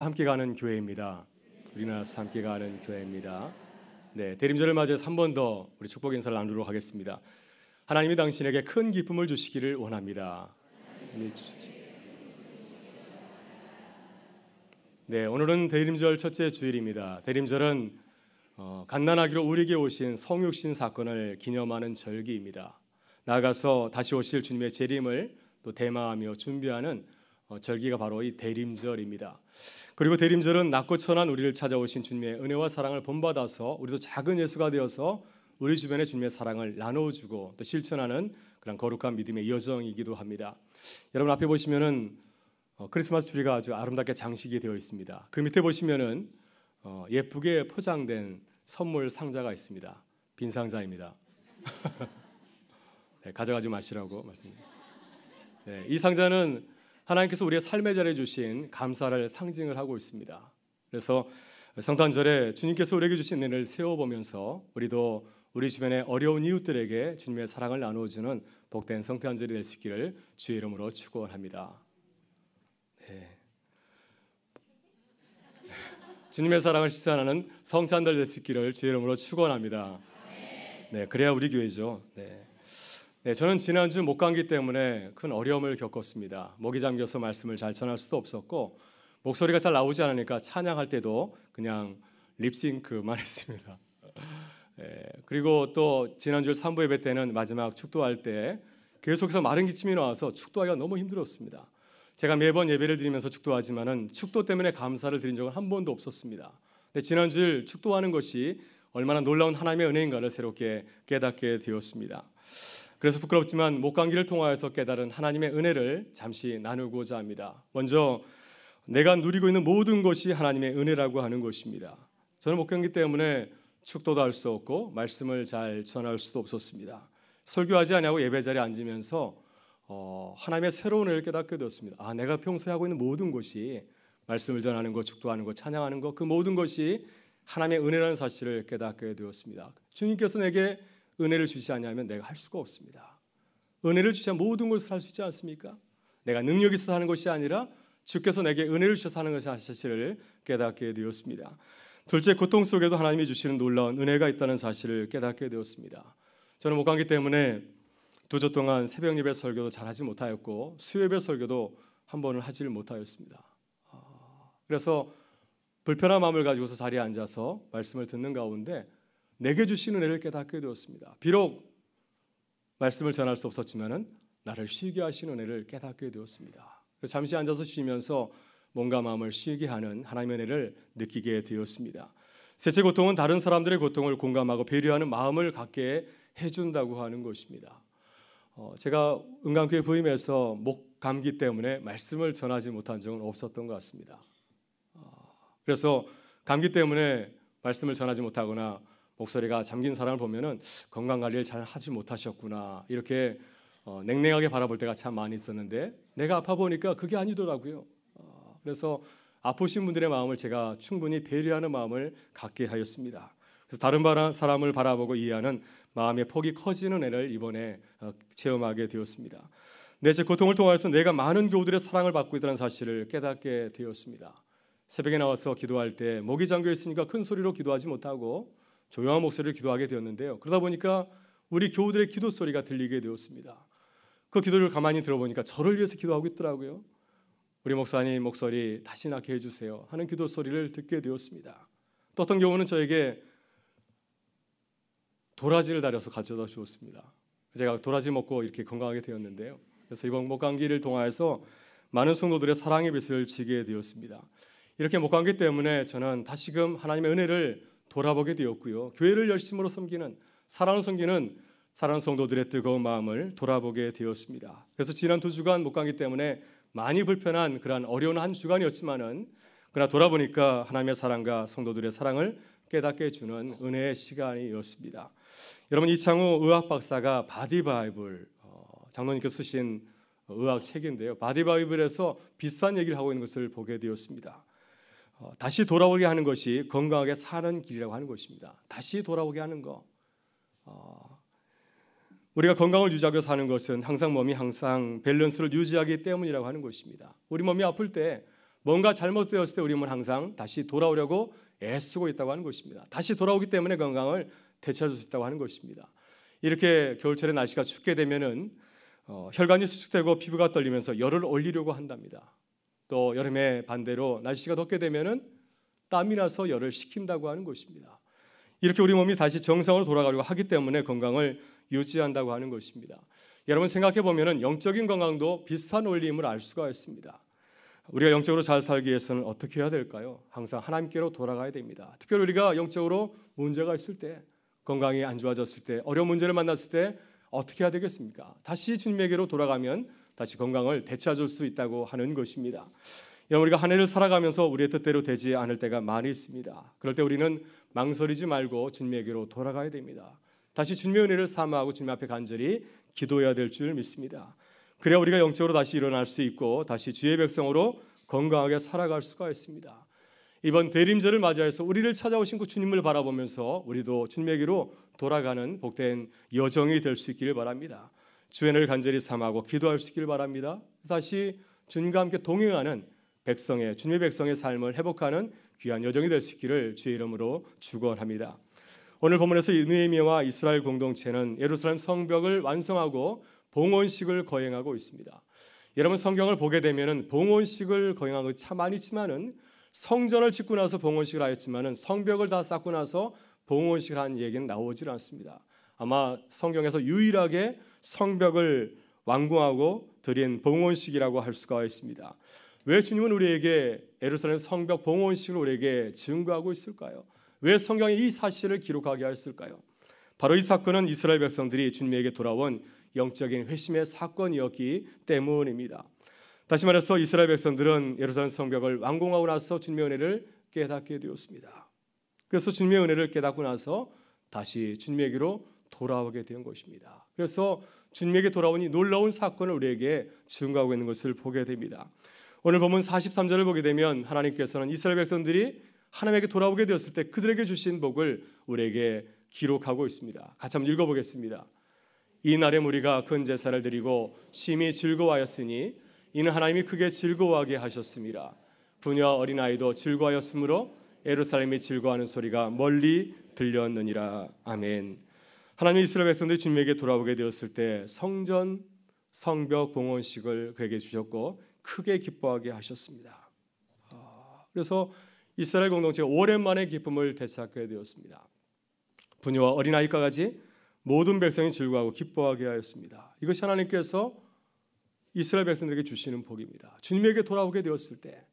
함께 가는 교회입니다. 우리나라에서 함께 가는 교회입니다. 네, 대림절을 맞이해서 한 번 더 우리 축복 인사를 나누도록 하겠습니다. 하나님이 당신에게 큰 기쁨을 주시기를 원합니다. 네, 오늘은 대림절 첫째 주일입니다. 대림절은 갓난아기로 우리에게 오신 성육신 사건을 기념하는 절기입니다. 나아가서 다시 오실 주님의 재림을 또 대마하며 준비하는 절기가 바로 이 대림절입니다. 그리고 대림절은 낮고 천한 우리를 찾아오신 주님의 은혜와 사랑을 본받아서 우리도 작은 예수가 되어서 우리 주변에 주님의 사랑을 나눠주고 또 실천하는 그런 거룩한 믿음의 여정이기도 합니다. 여러분 앞에 보시면은 크리스마스 트리가 아주 아름답게 장식이 되어 있습니다. 그 밑에 보시면은 예쁘게 포장된 선물 상자가 있습니다. 빈 상자입니다. 네, 가져가지 마시라고 말씀드렸습니다. 네, 이 상자는 하나님께서 우리의 삶의 자리에 주신 감사를 상징을 하고 있습니다. 그래서 성탄절에 주님께서 우리에게 주신 은혜를 세워보면서 우리도 우리 주변의 어려운 이웃들에게 주님의 사랑을 나누어주는 복된 성탄절이 될 수 있기를 주의 이름으로 축원합니다. 네. 주님의 사랑을 실천하는 성탄절 될 수 있기를 주의 이름으로 축원합니다. 네, 그래야 우리 교회죠. 네, 저는 지난주 목감기 때문에 큰 어려움을 겪었습니다. 목이 잠겨서 말씀을 잘 전할 수도 없었고 목소리가 잘 나오지 않으니까 찬양할 때도 그냥 립싱크만 했습니다. 네, 그리고 또 지난주 3부 예배 때는 마지막 축도할 때 계속해서 마른 기침이 나와서 축도하기가 너무 힘들었습니다. 제가 매번 예배를 드리면서 축도하지만은 축도 때문에 감사를 드린 적은 한 번도 없었습니다. 근데 지난주 축도하는 것이 얼마나 놀라운 하나님의 은혜인가를 새롭게 깨닫게 되었습니다. 그래서 부끄럽지만 목감기를 통하여서 깨달은 하나님의 은혜를 잠시 나누고자 합니다. 먼저 내가 누리고 있는 모든 것이 하나님의 은혜라고 하는 것입니다. 저는 목감기 때문에 축도도 할 수 없고 말씀을 잘 전할 수도 없었습니다. 설교하지 않냐고 예배 자리에 앉으면서 하나님의 새로운 은혜를 깨닫게 되었습니다. 내가 평소에 하고 있는 모든 것이 말씀을 전하는 것, 축도하는 것, 찬양하는 것, 그 모든 것이 하나님의 은혜라는 사실을 깨닫게 되었습니다. 주님께서 내게 은혜를 주시지 않냐면 내가 할 수가 없습니다. 은혜를 주셔야 모든 것을 할 수 있지 않습니까? 내가 능력이 있어서 하는 것이 아니라 주께서 내게 은혜를 주셔서 하는 것이 사실을 깨닫게 되었습니다. 둘째, 고통 속에도 하나님이 주시는 놀라운 은혜가 있다는 사실을 깨닫게 되었습니다. 저는 목감기 때문에 2주 동안 새벽 예배 설교도 잘하지 못하였고 수요예배 설교도 한 번을 하지를 못하였습니다. 그래서 불편한 마음을 가지고서 자리에 앉아서 말씀을 듣는 가운데 내게 주신 은혜를 깨닫게 되었습니다. 비록 말씀을 전할 수 없었지만은 나를 쉬게 하신 은혜를 깨닫게 되었습니다. 잠시 앉아서 쉬면서 몸과 마음을 쉬게 하는 하나님의 은혜를 느끼게 되었습니다. 셋째, 고통은 다른 사람들의 고통을 공감하고 배려하는 마음을 갖게 해준다고 하는 것입니다. 제가 은강교회 부임해서 목 감기 때문에 말씀을 전하지 못한 적은 없었던 것 같습니다. 그래서 감기 때문에 말씀을 전하지 못하거나 목소리가 잠긴 사람을 보면은 건강 관리를 잘 하지 못하셨구나 이렇게 냉랭하게 바라볼 때가 참 많이 있었는데 내가 아파 보니까 그게 아니더라고요. 그래서 아프신 분들의 마음을 제가 충분히 배려하는 마음을 갖게 하였습니다. 그래서 다른 사람을 바라보고 이해하는 마음의 폭이 커지는 애를 이번에 체험하게 되었습니다. 제 고통을 통해서 내가 많은 교우들의 사랑을 받고 있다는 사실을 깨닫게 되었습니다. 새벽에 나와서 기도할 때 목이 잠겨 있으니까 큰 소리로 기도하지 못하고 조용한 목소리를 기도하게 되었는데요. 그러다 보니까 우리 교우들의 기도 소리가 들리게 되었습니다. 그 기도를 가만히 들어보니까 저를 위해서 기도하고 있더라고요. 우리 목사님 목소리 다시 나게 해주세요 하는 기도 소리를 듣게 되었습니다. 또 어떤 경우는 저에게 도라지를 다려서 가져다 주었습니다. 제가 도라지 먹고 이렇게 건강하게 되었는데요. 그래서 이번 목감기를 통하여서 많은 성도들의 사랑의 빚을 지게 되었습니다. 이렇게 목감기 때문에 저는 다시금 하나님의 은혜를 돌아보게 되었고요. 교회를 열심으로 섬기는 사랑을 섬기는 사랑하는 성도들의 뜨거운 마음을 돌아보게 되었습니다. 그래서 지난 2주간 목감기 때문에 많이 불편한 그런 어려운 한 주간이었지만은 그러나 돌아보니까 하나님의 사랑과 성도들의 사랑을 깨닫게 해주는 은혜의 시간이었습니다. 여러분 이창호 의학 박사가 바디 바이블 장로님께서 쓰신 의학 책인데요. 바디 바이블에서 비슷한 얘기를 하고 있는 것을 보게 되었습니다. 다시 돌아오게 하는 것이 건강하게 사는 길이라고 하는 것입니다. 다시 돌아오게 하는 것. 우리가 건강을 유지하고 사는 것은 항상 몸이 항상 밸런스를 유지하기 때문이라고 하는 것입니다. 우리 몸이 아플 때 뭔가 잘못되었을 때 우리는 항상 다시 돌아오려고 애쓰고 있다고 하는 것입니다. 다시 돌아오기 때문에 건강을 되찾을 수 있다고 하는 것입니다. 이렇게 겨울철에 날씨가 춥게 되면은 혈관이 수축되고 피부가 떨리면서 열을 올리려고 한답니다. 또 여름에 반대로 날씨가 덥게 되면은 땀이 나서 열을 식힌다고 하는 것입니다. 이렇게 우리 몸이 다시 정상으로 돌아가려고 하기 때문에 건강을 유지한다고 하는 것입니다. 여러분 생각해 보면은 영적인 건강도 비슷한 원리임을 알 수가 있습니다. 우리가 영적으로 잘 살기 위해서는 어떻게 해야 될까요? 항상 하나님께로 돌아가야 됩니다. 특별히 우리가 영적으로 문제가 있을 때, 건강이 안 좋아졌을 때, 어려운 문제를 만났을 때 어떻게 해야 되겠습니까? 다시 주님에게로 돌아가면 다시 건강을 되찾을 수 있다고 하는 것입니다. 여러분 우리가 한 해를 살아가면서 우리의 뜻대로 되지 않을 때가 많이 있습니다. 그럴 때 우리는 망설이지 말고 주님에게로 돌아가야 됩니다. 다시 주님의 은혜를 사모하고 주님 앞에 간절히 기도해야 될 줄 믿습니다. 그래야 우리가 영적으로 다시 일어날 수 있고 다시 주의 백성으로 건강하게 살아갈 수가 있습니다. 이번 대림절을 맞이해서 우리를 찾아오신 그 주님을 바라보면서 우리도 주님에게로 돌아가는 복된 여정이 될 수 있기를 바랍니다. 주의 은혜를 간절히 삼하고 기도할 수 있기를 바랍니다. 다시 주님과 함께 동행하는 주님의 백성의 삶을 회복하는 귀한 여정이 될 수 있기를 주의 이름으로 축원합니다. 오늘 본문에서 느헤미야와 이스라엘 공동체는 예루살렘 성벽을 완성하고 봉헌식을 거행하고 있습니다. 여러분 성경을 보게 되면은 봉헌식을 거행한 것 참 많이 있지만은 성전을 짓고 나서 봉헌식을 하였지만은 성벽을 다 쌓고 나서 봉헌식을 한 얘기는 나오질 않습니다. 아마 성경에서 유일하게 성벽을 완공하고 드린 봉헌식이라고 할 수가 있습니다. 왜 주님은 우리에게 예루살렘 성벽 봉헌식을 우리에게 증거하고 있을까요? 왜 성경에 이 사실을 기록하게 하였을까요? 바로 이 사건은 이스라엘 백성들이 주님에게 돌아온 영적인 회심의 사건이었기 때문입니다. 다시 말해서 이스라엘 백성들은 예루살렘 성벽을 완공하고 나서 주님의 은혜를 깨닫게 되었습니다. 그래서 주님의 은혜를 깨닫고 나서 다시 주님에게로 돌아오게 된 것입니다. 그래서 주님에게 돌아온 이 놀라운 사건을 우리에게 증거하고 있는 것을 보게 됩니다. 오늘 본문 43절을 보게 되면 하나님께서는 이스라엘 백성들이 하나님에게 돌아오게 되었을 때 그들에게 주신 복을 우리에게 기록하고 있습니다. 같이 한번 읽어보겠습니다. 이 날에 우리가 큰 제사를 드리고 심히 즐거워하였으니 이는 하나님이 크게 즐거워하게 하셨습니다. 부녀 어린아이도 즐거워하였으므로 예루살렘이 즐거워하는 소리가 멀리 들렸느니라. 아멘. 하나님 이스라엘 백성들이 주님에게 돌아오게 되었을 때 성전 성벽 봉헌식을 그에게 주셨고 크게 기뻐하게 하셨습니다. 그래서 이스라엘 공동체가 오랜만에 기쁨을 되찾게 되었습니다. 부녀와 어린아이과 같이 모든 백성이 즐거워하고 기뻐하게 하였습니다. 이것이 하나님께서 이스라엘 백성들에게 주시는 복입니다. 주님에게 돌아오게 되었을 때,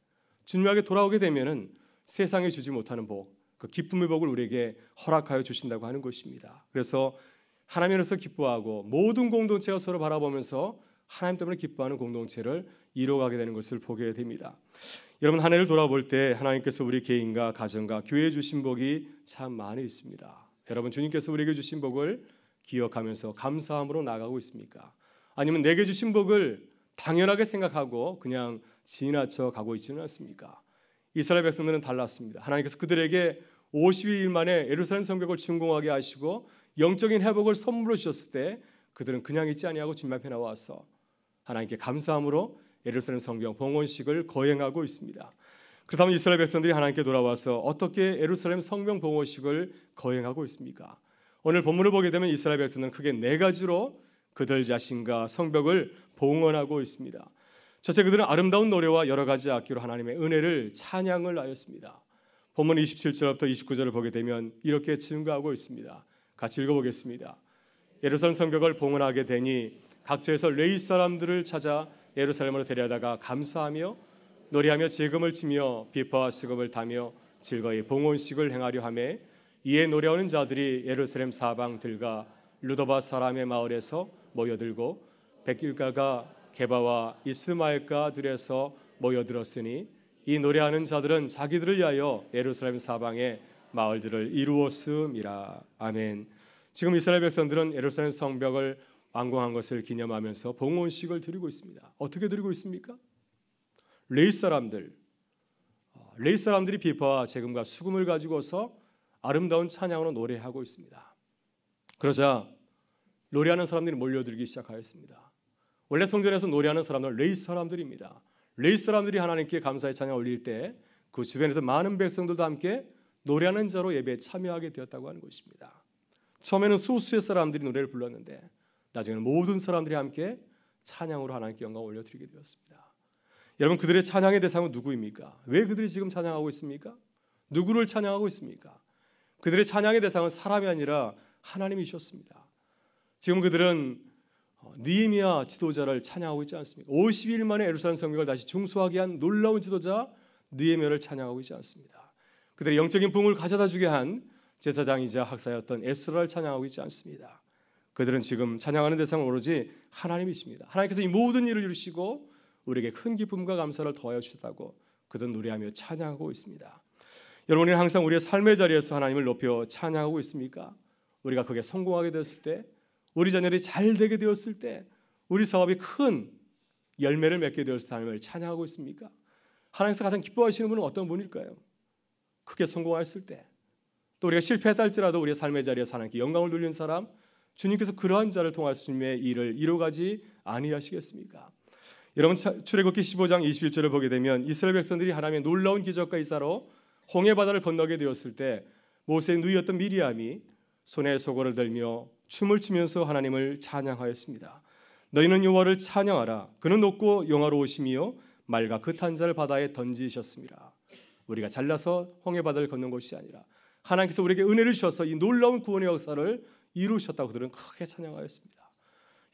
주님에게 돌아오게 되면은 세상에 주지 못하는 복, 그 기쁨의 복을 우리에게 허락하여 주신다고 하는 것입니다. 그래서 하나님으로서 기뻐하고 모든 공동체가 서로 바라보면서 하나님 때문에 기뻐하는 공동체를 이루어가게 되는 것을 보게 됩니다. 여러분 한 해를 돌아볼 때 하나님께서 우리 개인과 가정과 교회에 주신 복이 참 많이 있습니다. 여러분 주님께서 우리에게 주신 복을 기억하면서 감사함으로 나아가고 있습니까? 아니면 내게 주신 복을 당연하게 생각하고 그냥 지나쳐 가고 있지는 않습니까? 이스라엘 백성들은 달랐습니다. 하나님께서 그들에게 52일 만에 예루살렘 성벽을 준공하게 하시고 영적인 회복을 선물로 주셨을 때 그들은 그냥 있지 아니하고 주님 앞에 나와서 하나님께 감사함으로 예루살렘 성벽 봉헌식을 거행하고 있습니다. 그렇다면 이스라엘 백성들이 하나님께 돌아와서 어떻게 예루살렘 성벽 봉헌식을 거행하고 있습니까? 오늘 본문을 보게 되면 이스라엘 백성들은 크게 네 가지로 그들 자신과 성벽을 봉헌하고 있습니다. 첫째, 그들은 아름다운 노래와 여러 가지 악기로 하나님의 은혜를 찬양을 하였습니다. 본문 27절부터 29절을 보게 되면 이렇게 증거하고 있습니다. 같이 읽어보겠습니다. 예루살렘 성벽을 봉헌하게 되니 각처에서 레위 사람들을 찾아 예루살렘으로 데려다가 감사하며 노래하며 재금을 치며 비파와 수금을 타며 즐거이 봉헌식을 행하려 하매 이에 노래하는 자들이 예루살렘 사방 들과 루도바 사람의 마을에서 모여들고 백길가가 게바와 이스마엘가들에서 모여들었으니 이 노래하는 자들은 자기들을 위하여 예루살렘 사방의 마을들을 이루었음이라. 아멘. 지금 이스라엘 백성들은 예루살렘 성벽을 완공한 것을 기념하면서 봉헌식을 드리고 있습니다. 어떻게 드리고 있습니까? 레위 사람들이 비파와 재금과 수금을 가지고서 아름다운 찬양으로 노래하고 있습니다. 그러자 노래하는 사람들이 몰려들기 시작하였습니다. 원래 성전에서 노래하는 사람들은 레위 사람들입니다. 레위 사람들이 하나님께 감사의 찬양 올릴 때 그 주변에서 많은 백성들도 함께 노래하는 자로 예배에 참여하게 되었다고 하는 것입니다. 처음에는 소수의 사람들이 노래를 불렀는데 나중에는 모든 사람들이 함께 찬양으로 하나님께 영광을 올려드리게 되었습니다. 여러분, 그들의 찬양의 대상은 누구입니까? 왜 그들이 지금 찬양하고 있습니까? 누구를 찬양하고 있습니까? 그들의 찬양의 대상은 사람이 아니라 하나님이셨습니다. 지금 그들은 느헤미야 지도자를 찬양하고 있지 않습니까? 50일 만에 예루살렘 성벽을 다시 중수하게 한 놀라운 지도자 느헤미야를 찬양하고 있지 않습니다. 그들의 영적인 부흥을 가져다 주게 한 제사장이자 학사였던 에스라를 찬양하고 있지 않습니다. 그들은 지금 찬양하는 대상은 오로지 하나님이십니다. 하나님께서 이 모든 일을 이루시고 우리에게 큰 기쁨과 감사를 더하여 주셨다고 그들은 노래하며 찬양하고 있습니다. 여러분은 항상 우리의 삶의 자리에서 하나님을 높여 찬양하고 있습니까? 우리가 그게 성공하게 되었을 때, 우리 자녀들이 잘 되게 되었을 때, 우리 사업이 큰 열매를 맺게 되었을 때 하나님을 찬양하고 있습니까? 하나님께서 가장 기뻐하시는 분은 어떤 분일까요? 크게 성공했을 때, 또 우리가 실패했다 할지라도 우리의 삶의 자리에서 하나님께 영광을 돌리는 사람, 주님께서 그러한 자를 통해서 주님의 일을 이루어가지 아니하시겠습니까? 여러분, 출애굽기 15장 21절을 보게 되면 이스라엘 백성들이 하나님의 놀라운 기적과 이사로 홍해 바다를 건너게 되었을 때 모세의 누이였던 미리암이 손에 소고를 들며 춤을 추면서 하나님을 찬양하였습니다. 너희는 여호와를 찬양하라. 그는 높고 영화로우시며 말과 긋한 자를 바다에 던지셨습니다. 우리가 잘나서 홍해 바다를 건넌 것이 아니라 하나님께서 우리에게 은혜를 주셔서 이 놀라운 구원의 역사를 이루셨다고 그들은 크게 찬양하였습니다.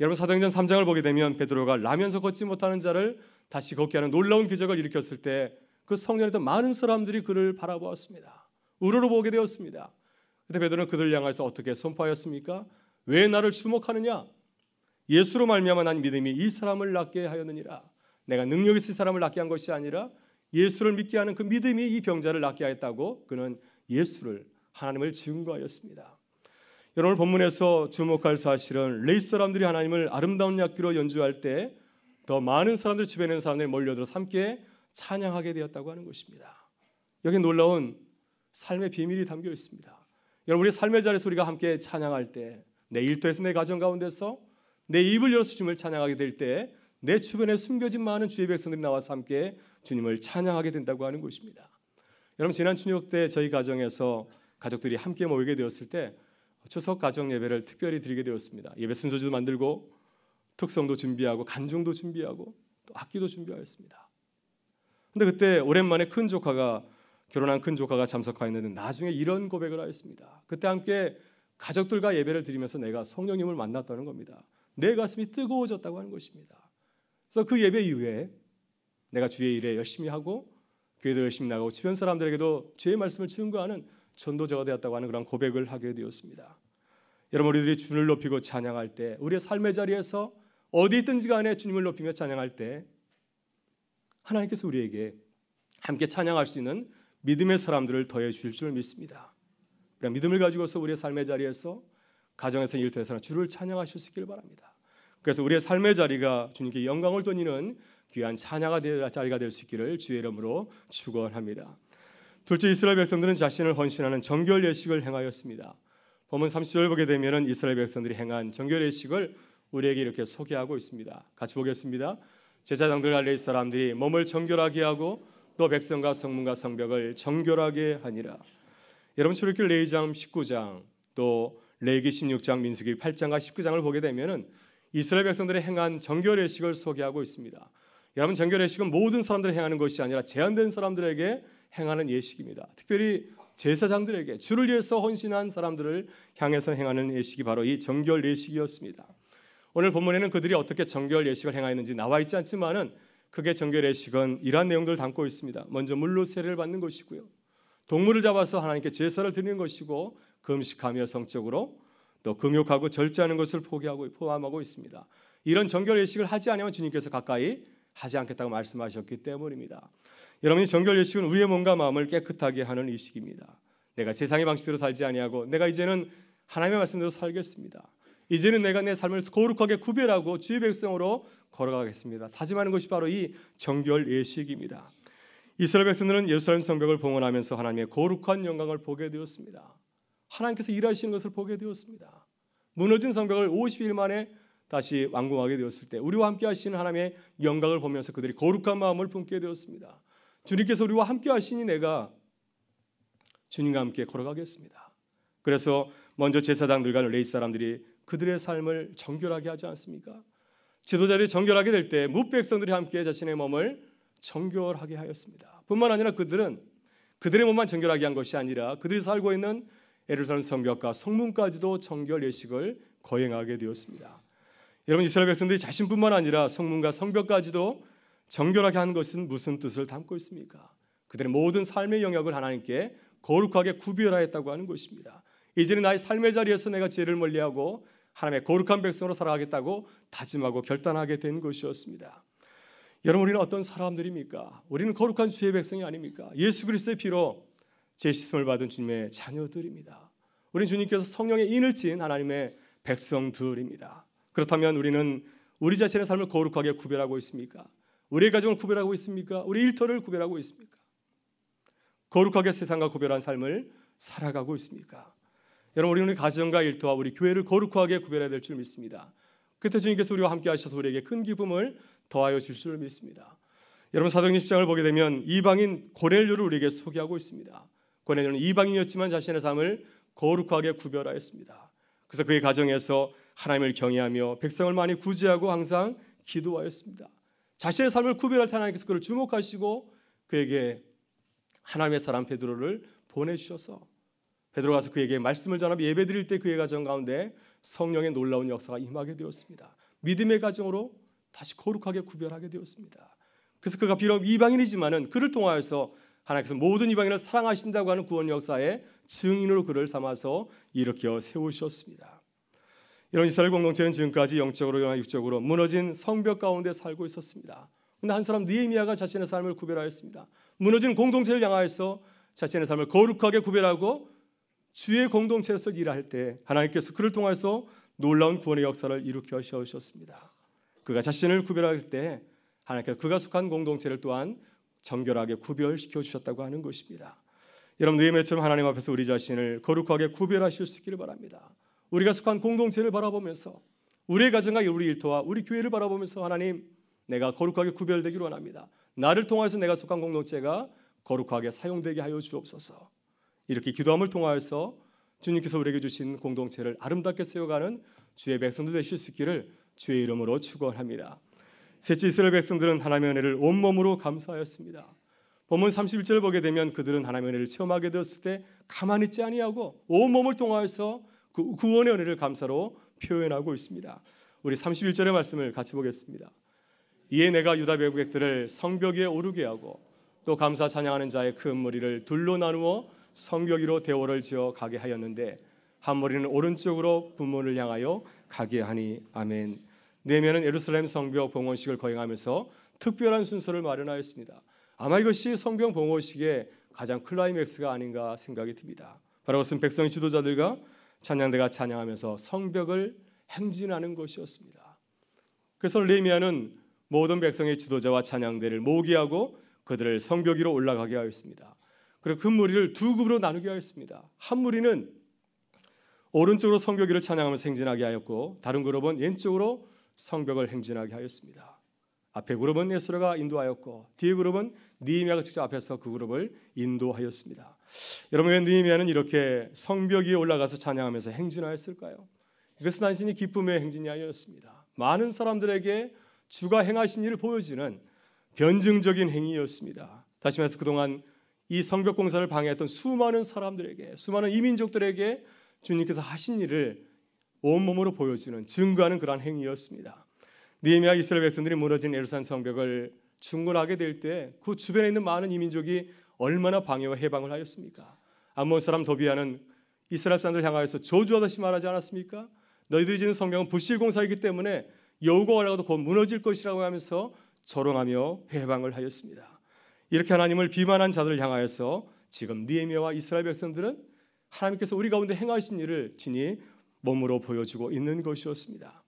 여러분, 사도행전 3장을 보게 되면 베드로가 라면서 걷지 못하는 자를 다시 걷게 하는 놀라운 기적을 일으켰을 때 그 성전에도 많은 사람들이 그를 바라보았습니다. 우러러보게 되었습니다. 그때 베드로는 그들을 향해서 어떻게 선포하였습니까? 왜 나를 주목하느냐? 예수로 말미암아 난 믿음이 이 사람을 낫게 하였느니라. 내가 능력 있을 사람을 낫게 한 것이 아니라 예수를 믿게 하는 그 믿음이 이 병자를 낫게 하였다고 그는 예수를, 하나님을 증거하였습니다. 여러분, 본문에서 주목할 사실은 레위 사람들이 하나님을 아름다운 악기로 연주할 때 더 많은 사람들, 주변에 있는 사람들이 몰려들어서 함께 찬양하게 되었다고 하는 것입니다. 여기 놀라운 삶의 비밀이 담겨 있습니다. 여러분, 우리 삶의 자리에서 우리가 함께 찬양할 때, 내 일터에서, 내 가정 가운데서 내 입을 열어서 주님을 찬양하게 될 때 내 주변에 숨겨진 많은 주의 백성들이 나와서 함께 주님을 찬양하게 된다고 하는 것입니다. 여러분, 지난 추석 때 저희 가정에서 가족들이 함께 모이게 되었을 때 추석 가정 예배를 특별히 드리게 되었습니다. 예배 순서지도 만들고 특성도 준비하고 간증도 준비하고 또 악기도 준비하였습니다. 그런데 그때 오랜만에 결혼한 큰 조카가 참석하였는데 나중에 이런 고백을 하였습니다. 그때 함께 가족들과 예배를 드리면서 내가 성령님을 만났다는 겁니다. 내 가슴이 뜨거워졌다고 하는 것입니다. 그래서 그 예배 이후에 내가 주의 일에 열심히 하고 교회도 열심히 나가고 주변 사람들에게도 주의 말씀을 증거하는 전도자가 되었다고 하는 그런 고백을 하게 되었습니다. 여러분, 우리들이 주님을 높이고 찬양할 때, 우리의 삶의 자리에서 어디 있든지 간에 주님을 높이며 찬양할 때 하나님께서 우리에게 함께 찬양할 수 있는 믿음의 사람들을 더해 주실 줄 믿습니다. 그냥 믿음을 가지고서 우리의 삶의 자리에서, 가정에서, 일터에서는 주를 찬양하실 수 있기를 바랍니다. 그래서 우리의 삶의 자리가 주님께 영광을 돌리는 귀한 찬양의 자리가 될 수 있기를 주의 이름으로 축원합니다. 둘째, 이스라엘 백성들은 자신을 헌신하는 정결 예식을 행하였습니다. 본문 30절 보게 되면 이스라엘 백성들이 행한 정결 예식을 우리에게 이렇게 소개하고 있습니다. 같이 보겠습니다. 제사장들과 레위 사람들이 몸을 정결하게 하고 또 백성과 성문과 성벽을 정결하게 하니라. 여러분, 출애굽기 레위기상 19장 또 레위기 16장, 민수기 8장과 19장을 보게 되면은 이스라엘 백성들이 행한 정결 예식을 소개하고 있습니다. 여러분, 정결 예식은 모든 사람들이 행하는 것이 아니라 제한된 사람들에게 행하는 예식입니다. 특별히 제사장들에게, 주를 위해서 헌신한 사람들을 향해서 행하는 예식이 바로 이 정결 예식이었습니다. 오늘 본문에는 그들이 어떻게 정결 예식을 행하였는지 나와 있지 않지만은 크게 정결 예식은 이러한 내용들을 담고 있습니다. 먼저 물로 세례를 받는 것이고요, 동물을 잡아서 하나님께 제사를 드리는 것이고, 금식하며 성적으로 또 금욕하고 절제하는 것을 포함하고 있습니다. 이런 정결 예식을 하지 않으면 주님께서 가까이 하지 않겠다고 말씀하셨기 때문입니다. 여러분이 정결 예식은 우리의 몸과 마음을 깨끗하게 하는 의식입니다. 내가 세상의 방식대로 살지 아니하고 내가 이제는 하나님의 말씀대로 살겠습니다. 이제는 내가 내 삶을 거룩하게 구별하고 주의 백성으로 걸어가겠습니다. 다짐하는 것이 바로 이 정결 예식입니다. 이스라엘 백성들은 예루살렘 성벽을 봉헌하면서 하나님의 거룩한 영광을 보게 되었습니다. 하나님께서 일하시는 것을 보게 되었습니다. 무너진 성벽을 50일 만에 다시 완공하게 되었을 때 우리와 함께 하시는 하나님의 영광을 보면서 그들이 거룩한 마음을 품게 되었습니다. 주님께서 우리와 함께 하시니 내가 주님과 함께 걸어가겠습니다. 그래서 먼저 제사장들과 레위 사람들이 그들의 삶을 정결하게 하지 않습니까? 지도자들이 정결하게 될 때 무백성들이 함께 자신의 몸을 정결하게 하였습니다. 뿐만 아니라 그들은 그들의 몸만 정결하게 한 것이 아니라 그들이 살고 있는 예루살렘 성벽과 성문까지도 정결 예식을 거행하게 되었습니다. 여러분, 이스라엘 백성들이 자신뿐만 아니라 성문과 성벽까지도 정결하게 하는 것은 무슨 뜻을 담고 있습니까? 그들의 모든 삶의 영역을 하나님께 거룩하게 구별하였다고 하는 것입니다. 이제는 나의 삶의 자리에서 내가 죄를 멀리하고 하나님의 거룩한 백성으로 살아가겠다고 다짐하고 결단하게 된 것이었습니다. 여러분, 우리는 어떤 사람들입니까? 우리는 거룩한 주의 백성이 아닙니까? 예수 그리스도의 피로 죄 씻음을 받은 주님의 자녀들입니다. 우리는 주님께서 성령의 인을 친 하나님의 백성들입니다. 그렇다면 우리는 우리 자신의 삶을 거룩하게 구별하고 있습니까? 우리의 가정을 구별하고 있습니까? 우리 일터를 구별하고 있습니까? 거룩하게 세상과 구별한 삶을 살아가고 있습니까? 여러분, 우리 가정과 일터와 우리 교회를 거룩하게 구별해야 될 줄 믿습니다. 그때 주님께서 우리와 함께 하셔서 우리에게 큰 기쁨을 더하여 주실 줄 믿습니다. 여러분, 사도행전 10장을 보게 되면 이방인 고넬료를 우리에게 소개하고 있습니다. 고넬료는 이방인이었지만 자신의 삶을 거룩하게 구별하였습니다. 그래서 그의 가정에서 하나님을 경외하며 백성을 많이 구제하고 항상 기도하였습니다. 자신의 삶을 구별할 때 하나님께서 그를 주목하시고 그에게 하나님의 사람 베드로를 보내주셔서 베드로가 가서 그에게 말씀을 전하며 예배드릴 때 그의 가정 가운데 성령의 놀라운 역사가 임하게 되었습니다. 믿음의 가정으로 다시 거룩하게 구별하게 되었습니다. 그래서 그가 비록 이방인이지만은 그를 통하여서 하나님께서 모든 이방인을 사랑하신다고 하는 구원 역사의 증인으로 그를 삼아서 일으켜 세우셨습니다. 이런 이스라엘 공동체는 지금까지 영적으로나 육적으로 무너진 성벽 가운데 살고 있었습니다. 그런데 한 사람 느헤미야가 자신의 삶을 구별하였습니다. 무너진 공동체를 향하여서 자신의 삶을 거룩하게 구별하고 주의 공동체에서 일할 때 하나님께서 그를 통해서 놀라운 구원의 역사를 일으켜 세우셨습니다. 그가 자신을 구별할 때 하나님께서 그가 속한 공동체를 또한 정결하게 구별시켜 주셨다고 하는 것입니다. 여러분, 느헤미야처럼 하나님 앞에서 우리 자신을 거룩하게 구별하실 수 있기를 바랍니다. 우리가 속한 공동체를 바라보면서 우리의 가정과 우리 일터와 우리 교회를 바라보면서 하나님, 내가 거룩하게 구별되기를 원합니다. 나를 통해서 내가 속한 공동체가 거룩하게 사용되게 하여 주옵소서. 이렇게 기도함을 통하여서 주님께서 우리에게 주신 공동체를 아름답게 세워가는 주의 백성들 되실 수 있기를 주의 이름으로 축원합니다. 셋째, 이스라엘 백성들은 하나님의 은혜를 온몸으로 감사하였습니다. 본문 31절을 보게 되면 그들은 하나님의 은혜를 체험하게 되었을 때 가만히 있지 아니하고 온몸을 통하여서 그 구원의 은혜를 감사로 표현하고 있습니다. 우리 31절의 말씀을 같이 보겠습니다. 이에 내가 유다 백성들을 성벽 위에 오르게 하고 또 감사 찬양하는 자의 큰 무리를 둘로 나누어 성벽 위로 대오를 지어 가게 하였는데 한 무리는 오른쪽으로 분문을 향하여 가게 하니. 아멘. 느헤미야는 예루살렘 성벽 봉헌식을 거행하면서 특별한 순서를 마련하였습니다. 아마 이것이 성벽 봉헌식의 가장 클라이맥스가 아닌가 생각이 듭니다. 바로 그것은 백성의 지도자들과 찬양대가 찬양하면서 성벽을 행진하는 것이었습니다. 그래서 느헤미야는 모든 백성의 지도자와 찬양대를 모으게 하고 그들을 성벽 위로 올라가게 하였습니다. 그리고 그 무리를 두 그룹으로 나누게 하였습니다. 한 무리는 오른쪽으로 성벽 위를 찬양하면서 행진하게 하였고 다른 그룹은 왼쪽으로 성벽을 행진하게 하였습니다. 앞에 그룹은 에스라가 인도하였고 뒤에 그룹은 느헤미야가 직접 앞에서 그 그룹을 인도하였습니다. 여러분, 왜 느헤미야는 이렇게 성벽 위에 올라가서 찬양하면서 행진하였을까요? 이것은 단순히 기쁨의 행진이 아니었습니다. 많은 사람들에게 주가 행하신 일을 보여주는 변증적인 행위였습니다. 다시 말해서 그동안 이 성벽 공사를 방해했던 수많은 사람들에게, 수많은 이민족들에게 주님께서 하신 일을 온몸으로 보여주는, 증거하는 그러한 행위였습니다. 느헤미야 이스라엘 백성들이 무너진 예루살렘 성벽을 중건하게 될 때 그 주변에 있는 많은 이민족이 얼마나 방해와 해방을 하였습니까? 암몬 사람 도비아는 이스라엘 사람들을 향하여서 저주하듯이 말하지 않았습니까? 너희들이 지은 성벽은 불실공사이기 때문에 여우가 올라가도 곧 무너질 것이라고 하면서 조롱하며 해방을 하였습니다. 이렇게 하나님을 비난한 자들을 향하여서 지금 느헤미야와 이스라엘 백성들은 하나님께서 우리 가운데 행하신 일을 친히 몸으로 보여주고 있는 것이었습니다.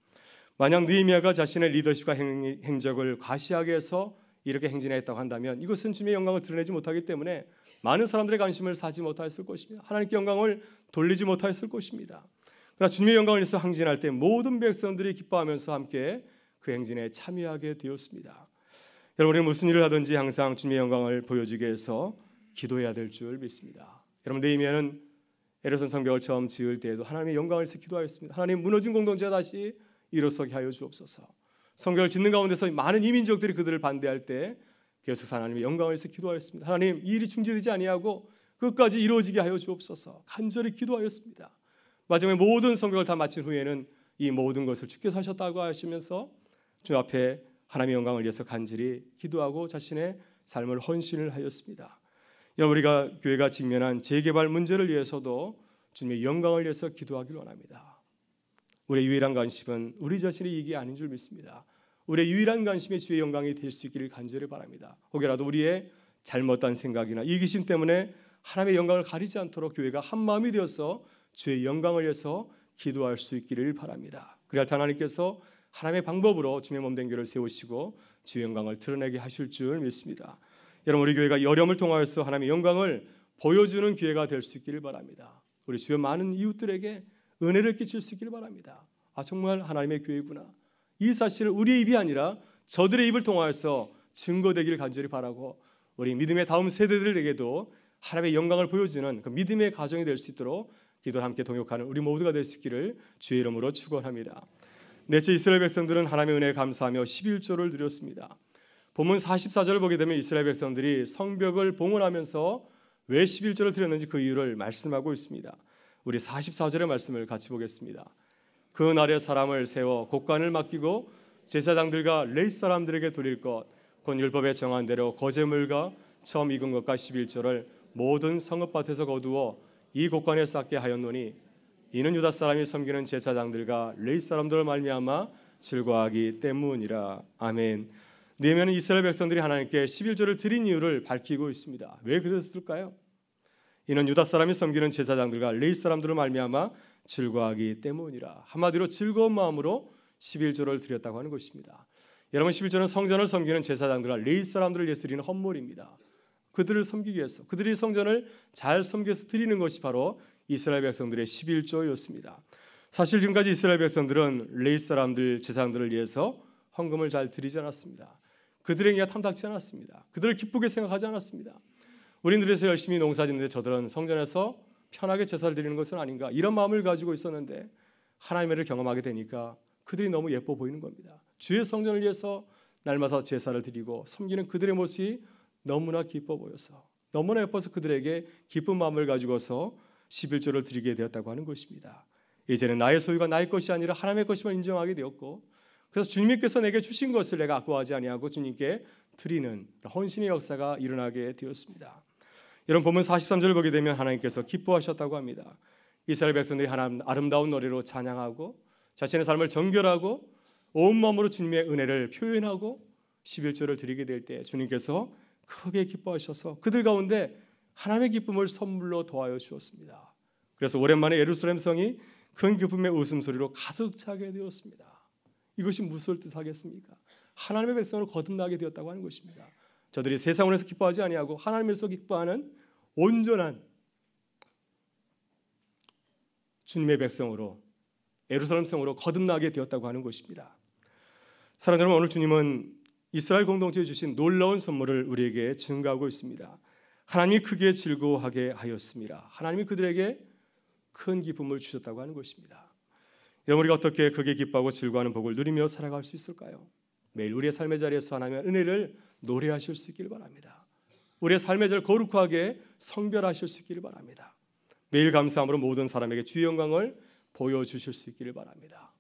만약 느헤미야가 자신의 리더십과 행적을 과시하게 해서 이렇게 행진했다고 한다면 이것은 주님의 영광을 드러내지 못하기 때문에 많은 사람들의 관심을 사지 못했을 것입니다. 하나님께 영광을 돌리지 못했을 것입니다. 그러나 주님의 영광을 위해서 행진할 때 모든 백성들이 기뻐하면서 함께 그 행진에 참여하게 되었습니다. 여러분, 우리는 무슨 일을 하든지 항상 주님의 영광을 보여주기 위해서 기도해야 될 줄 믿습니다. 여러분, 느헤미야는 에르손 성벽을 처음 지을 때에도 하나님의 영광을 위해서 기도하였습니다. 하나님, 무너진 공동체가 다시 일어서게 하여 주옵소서. 성벽을 짓는 가운데서 많은 이민족들이 그들을 반대할 때 계속 하나님의 영광을 위해서 기도하였습니다. 하나님, 이 일이 중지되지 아니하고 끝까지 이루어지게 하여 주옵소서. 간절히 기도하였습니다. 마지막에 모든 성벽을 다 마친 후에는 이 모든 것을 주께서 하셨다고 하시면서 주 앞에 하나님의 영광을 위해서 간절히 기도하고 자신의 삶을 헌신을 하였습니다. 여러분, 우리가 교회가 직면한 재개발 문제를 위해서도 주님의 영광을 위해서 기도하기를 원합니다. 우리의 유일한 관심은 우리 자신의 이익이 아닌 줄 믿습니다. 우리의 유일한 관심이 주의 영광이 될 수 있기를 간절히 바랍니다. 혹여라도 우리의 잘못된 생각이나 이기심 때문에 하나님의 영광을 가리지 않도록 교회가 한 마음이 되어서 주의 영광을 위해서 기도할 수 있기를 바랍니다. 그래야 하나님께서 하나님의 방법으로 주님의 몸된 교회를 세우시고 주의 영광을 드러내게 하실 줄 믿습니다. 여러분, 우리 교회가 여름을 통하여서 하나님의 영광을 보여주는 기회가 될 수 있기를 바랍니다. 우리 주변 많은 이웃들에게 은혜를 끼칠 수 있기를 바랍니다. 정말 하나님의 교회구나. 이 사실을 우리의 입이 아니라 저들의 입을 통하여서 증거되기를 간절히 바라고 우리 믿음의 다음 세대들에게도 하나님의 영광을 보여주는 그 믿음의 가정이 될 수 있도록 기도를 함께 동역하는 우리 모두가 될 수 있기를 주의 이름으로 축원합니다. 넷째, 이스라엘 백성들은 하나님의 은혜에 감사하며 11조를 드렸습니다. 본문 44절을 보게 되면 이스라엘 백성들이 성벽을 봉헌하면서 왜 11조를 드렸는지 그 이유를 말씀하고 있습니다. 우리 44절의 말씀을 같이 보겠습니다. 그 날에 사람을 세워 곡간을 맡기고 제사장들과 레위 사람들에게 드릴 것 곧 율법에 정한 대로 거제물과 처음 익은 것과 11조를 모든 성읍밭에서 거두어 이 곡간에 쌓게 하였노니 이는 유다 사람이 섬기는 제사장들과 레위 사람들을 말미암아 즐거워하기 때문이라. 아멘. 느헤미야는 이스라엘 백성들이 하나님께 11조를 드린 이유를 밝히고 있습니다. 왜 그랬을까요? 이는 유다 사람이 섬기는 제사장들과 레위 사람들을 말미암아 즐거워하기 때문이라. 한마디로 즐거운 마음으로 11조를 드렸다고 하는 것입니다. 여러분, 11조는 성전을 섬기는 제사장들과 레위 사람들을 위해서 드리는 헌물입니다. 그들을 섬기기 위해서, 그들이 성전을 잘 섬겨서 드리는 것이 바로 이스라엘 백성들의 11조였습니다. 사실 지금까지 이스라엘 백성들은 레위 사람들, 제사장들을 위해서 헌금을 잘 드리지 않았습니다. 그들에게 탐탁지 않았습니다. 그들을 기쁘게 생각하지 않았습니다. 우리들에서 열심히 농사짓는데 저들은 성전에서 편하게 제사를 드리는 것은 아닌가, 이런 마음을 가지고 있었는데 하나님의 은혜를 경험하게 되니까 그들이 너무 예뻐 보이는 겁니다. 주의 성전을 위해서 날마다 제사를 드리고 섬기는 그들의 모습이 너무나 기뻐 보여서, 너무나 예뻐서 그들에게 기쁜 마음을 가지고서 11조를 드리게 되었다고 하는 것입니다. 이제는 나의 소유가 나의 것이 아니라 하나님의 것임을 인정하게 되었고, 그래서 주님께서 내게 주신 것을 내가 아까워하지 아니하고 주님께 드리는 헌신의 역사가 일어나게 되었습니다. 여러분, 본문 43절을 보게 되면 하나님께서 기뻐하셨다고 합니다. 이스라엘 백성들이 하나님 아름다운 노래로 찬양하고 자신의 삶을 정결하고 온 마음으로 주님의 은혜를 표현하고 11조를 드리게 될 때 주님께서 크게 기뻐하셔서 그들 가운데 하나님의 기쁨을 선물로 더하여 주었습니다. 그래서 오랜만에 예루살렘 성이 큰 기쁨의 웃음소리로 가득 차게 되었습니다. 이것이 무엇을 뜻하겠습니까? 하나님의 백성으로 거듭나게 되었다고 하는 것입니다. 저들이 세상에서 기뻐하지 아니하고 하나님에서 기뻐하는 온전한 주님의 백성으로, 예루살렘 성으로 거듭나게 되었다고 하는 것입니다. 사랑하는 여러분, 오늘 주님은 이스라엘 공동체에 주신 놀라운 선물을 우리에게 증거하고 있습니다. 하나님이 크게 즐거워하게 하였습니다. 하나님이 그들에게 큰 기쁨을 주셨다고 하는 것입니다. 여러분, 우리가 어떻게 크게 기뻐하고 즐거워하는 복을 누리며 살아갈 수 있을까요? 매일 우리의 삶의 자리에서 하나님의 은혜를 노래하실 수 있기를 바랍니다. 우리의 삶의 자리를 거룩하게 성별하실 수 있기를 바랍니다. 매일 감사함으로 모든 사람에게 주의 영광을 보여주실 수 있기를 바랍니다.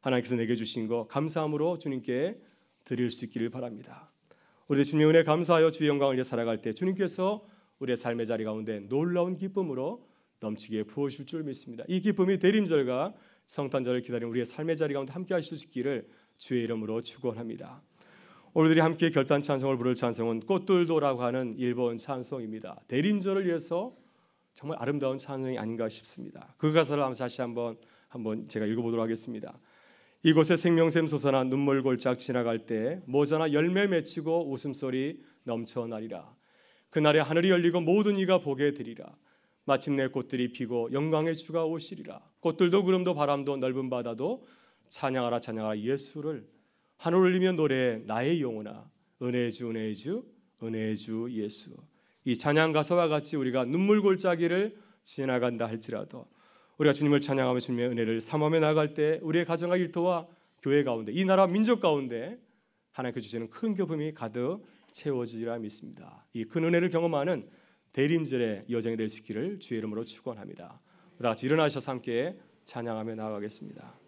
하나님께서 내게 주신 것 감사함으로 주님께 드릴 수 있기를 바랍니다. 우리 주님의 은혜 감사하여 주의 영광을 위해 살아갈 때 주님께서 우리의 삶의 자리 가운데 놀라운 기쁨으로 넘치게 부어주실 줄 믿습니다. 이 기쁨이 대림절과 성탄절을 기다리는 우리의 삶의 자리 가운데 함께 하실 수 있기를 주의 이름으로 축원합니다. 오늘들이 함께 결단 찬송을 부를 찬송은 꽃들도라고 하는 일본 찬송입니다. 대림절을 위해서 정말 아름다운 찬송이 아닌가 싶습니다. 그 가사를 다시 한번 제가 읽어보도록 하겠습니다. 이곳에 생명샘 솟아나 눈물 골짝 지나갈 때 모자나 열매 맺히고 웃음소리 넘쳐나리라. 그날에 하늘이 열리고 모든 이가 보게 되리라. 마침내 꽃들이 피고 영광의 주가 오시리라. 꽃들도 구름도 바람도 넓은 바다도 찬양하라 찬양하라 예수를. 하늘 울리며 노래해 나의 영혼아 은혜의 주 은혜의 주 은혜의 주 예수. 이 찬양 가사와 같이 우리가 눈물 골짜기를 지나간다 할지라도 우리가 주님을 찬양하며 주님의 은혜를 삼하며 나갈 때 우리의 가정과 일터와 교회 가운데 이 나라 민족 가운데 하나님께 주시는 큰 기쁨이 가득 채워지리라 믿습니다. 이 큰 은혜를 경험하는 대림절의 여정이 될 수 있기를 주의 이름으로 축원합니다. 다 같이 일어나셔서 함께 찬양하며 나아가겠습니다.